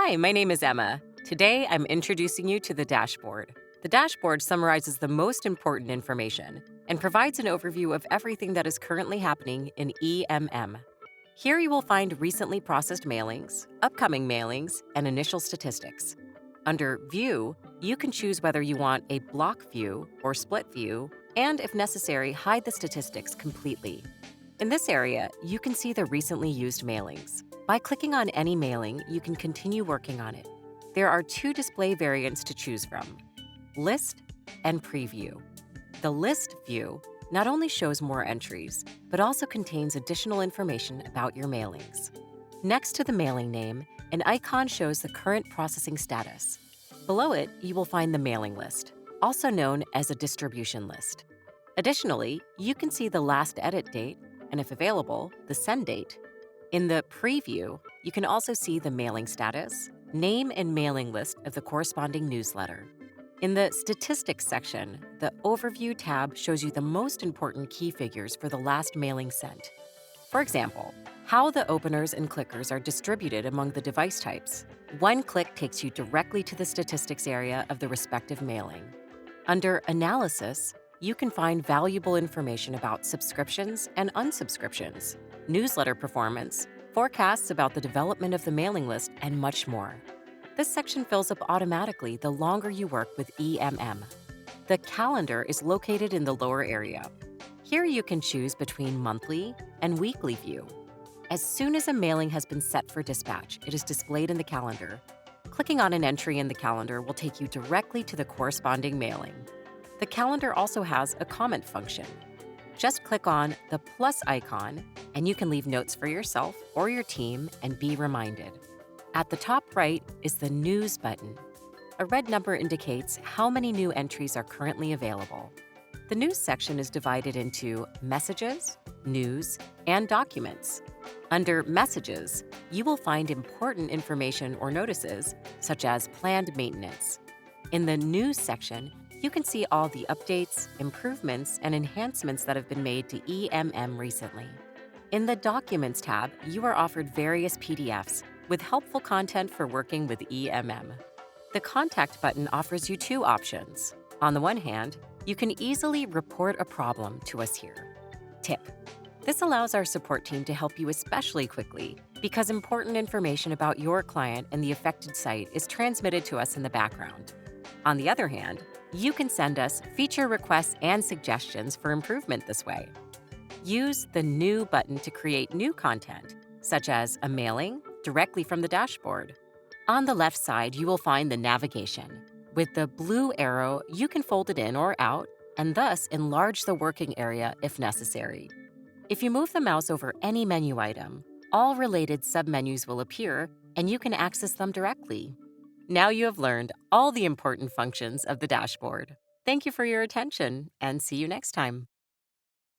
Hi, my name is Emma. Today, I'm introducing you to the dashboard. The dashboard summarizes the most important information and provides an overview of everything that is currently happening in EMM. Here you will find recently processed mailings, upcoming mailings, and initial statistics. Under View, you can choose whether you want a block view or split view, and if necessary, hide the statistics completely. In this area, you can see the recently used mailings. By clicking on any mailing, you can continue working on it. There are two display variants to choose from: List and Preview. The List view not only shows more entries, but also contains additional information about your mailings. Next to the mailing name, an icon shows the current processing status. Below it, you will find the mailing list, also known as a distribution list. Additionally, you can see the last edit date and, if available, the send date. In the Preview, you can also see the mailing status, name and mailing list of the corresponding newsletter. In the Statistics section, the Overview tab shows you the most important key figures for the last mailing sent. For example, how the openers and clickers are distributed among the device types. One click takes you directly to the statistics area of the respective mailing. Under Analysis, you can find valuable information about subscriptions and unsubscriptions, newsletter performance, forecasts about the development of the mailing list, and much more. This section fills up automatically the longer you work with EMM. The calendar is located in the lower area. Here you can choose between monthly and weekly view. As soon as a mailing has been set for dispatch, it is displayed in the calendar. Clicking on an entry in the calendar will take you directly to the corresponding mailing. The calendar also has a comment function. Just click on the plus icon, and you can leave notes for yourself or your team and be reminded. At the top right is the News button. A red number indicates how many new entries are currently available. The News section is divided into Messages, News, and Documents. Under Messages, you will find important information or notices, such as planned maintenance. In the News section, you can see all the updates, improvements, and enhancements that have been made to EMM recently. In the Documents tab, you are offered various PDFs with helpful content for working with EMM. The Contact button offers you two options. On the one hand, you can easily report a problem to us here. Tip: this allows our support team to help you especially quickly because important information about your client and the affected site is transmitted to us in the background. On the other hand, you can send us feature requests and suggestions for improvement this way. Use the New button to create new content, such as a mailing directly from the dashboard. On the left side, you will find the navigation. With the blue arrow, you can fold it in or out and thus enlarge the working area if necessary. If you move the mouse over any menu item, all related submenus will appear and you can access them directly. Now you have learned all the important functions of the dashboard. Thank you for your attention and see you next time.